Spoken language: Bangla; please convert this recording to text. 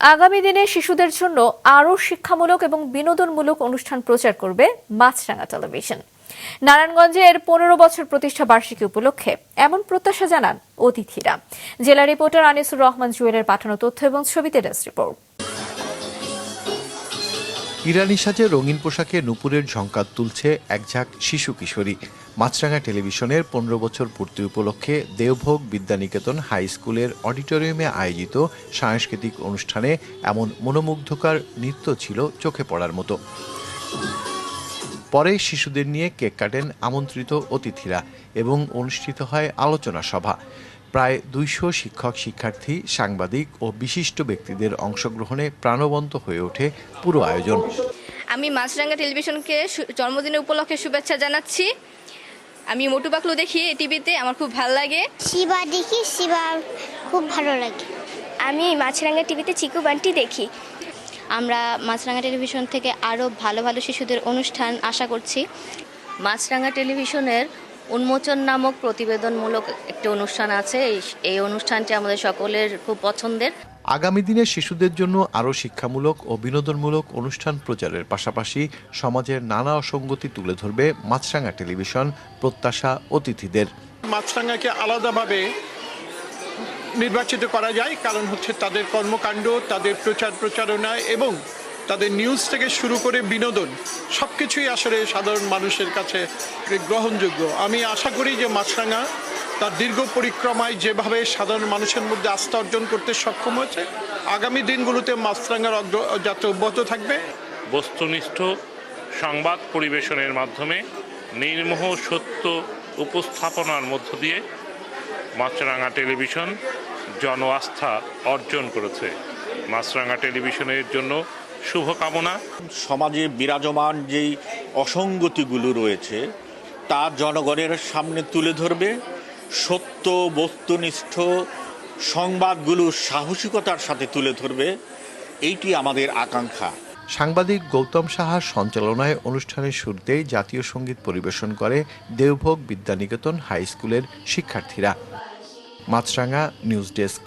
আগামী দিনে শিশুদের জন্য আরও শিক্ষামূলক এবং বিনোদনমূলক অনুষ্ঠান প্রচার করবে মাছরাঙা টেলিভিশন। নারায়ণগঞ্জে এর 15 বছর প্রতিষ্ঠা বার্ষিকী উপলক্ষে এমন প্রত্যাশা জানান অতিথিরা। জেলা রিপোর্টার আনিসুর রহমান জুয়েলের পাঠানো তথ্য এবং ছবিতে ডেস্ক রিপোর্ট। ইরানি সাজে রঙিন পোশাকে নুপুরের ঝংকার তুলছে একঝাঁক শিশু কিশোরী। মাছরাঙা টেলিভিশনের 15 বছর পূর্তি উপলক্ষে দেওভোগ বিদ্যানিকেতন হাই স্কুলের অডিটোরিয়ামে আয়োজিত সাংস্কৃতিক অনুষ্ঠানে এমন মনোমুগ্ধকর নৃত্য ছিল চোখে পড়ার মতো। পরে শিশুদের নিয়ে কেক কাটেন আমন্ত্রিত অতিথিরা এবং অনুষ্ঠিত হয় আলোচনা সভা। প্রায় 200 শিক্ষক, শিক্ষার্থী, সাংবাদিক ও বিশিষ্ট ব্যক্তিদের অংশগ্রহণে প্রাণবন্ত হয়ে ওঠে পুরো আয়োজন। আমি মাছরাঙা টেলিভিশনকে জন্মদিনের উপলক্ষে শুভেচ্ছা জানাচ্ছি। আমি মোটু পাতলু দেখি টিভিতে, আমার খুব ভালো লাগে। শিবা দেখি, শিবা খুব ভালো লাগে। আমি মাছরাঙা টিভিতে চিকু বান্টি দেখি। আমরা মাছরাঙা টেলিভিশন থেকে আরও ভালো ভালো শিশুদের অনুষ্ঠান আশা করছি। মাছরাঙা টেলিভিশনের উন্মোচন নামক প্রতিবেদনমূলক একটি অনুষ্ঠান আছে। এই অনুষ্ঠানটি আমাদের সকলের খুব পছন্দের। আগামী দিনে শিশুদের জন্য আরও শিক্ষামূলক ও বিনোদনমূলক অনুষ্ঠান প্রচারের পাশাপাশি সমাজের নানা অসঙ্গতি তুলে ধরবে মাছরাঙা টেলিভিশন, প্রত্যাশা অতিথিদের। মাছরাঙাকে আলাদাভাবে নির্বাচিত করা যায়, কারণ হচ্ছে তাদের কর্মকাণ্ড, তাদের প্রচারণা এবং তাদের নিউজ থেকে শুরু করে বিনোদন সবকিছুই আসলে সাধারণ মানুষের কাছে গ্রহণযোগ্য। আমি আশা করি যে মাছরাঙা তার দীর্ঘ পরিক্রমায় যেভাবে সাধারণ মানুষের মধ্যে আস্থা অর্জন করতে সক্ষম হয়েছে, আগামী দিনগুলোতে মাছরাঙার যাত্রা অব্যাহত থাকবে। বস্তুনিষ্ঠ সংবাদ পরিবেশনের মাধ্যমে নির্মোহ সত্য উপস্থাপনার মধ্য দিয়ে মাছরাঙা টেলিভিশন জন আস্থা অর্জন করেছে। মাছরাঙা টেলিভিশনের জন্য শুভকামনা। সমাজে বিরাজমান যেই অসঙ্গতিগুলো রয়েছে তা জনগণের সামনে তুলে ধরবে। সত্য বস্তুনিষ্ঠ সংবাদগুলো সাহসিকতার সাথে তুলে ধরবে, এইটি আমাদের আকাঙ্ক্ষা। সাংবাদিক গৌতম সাহার সঞ্চালনায় অনুষ্ঠানের শুরুতেই জাতীয় সঙ্গীত পরিবেশন করে দেওভোগ বিদ্যানিকেতন হাই স্কুলের শিক্ষার্থীরা। মাছরাঙা নিউজ ডেস্ক।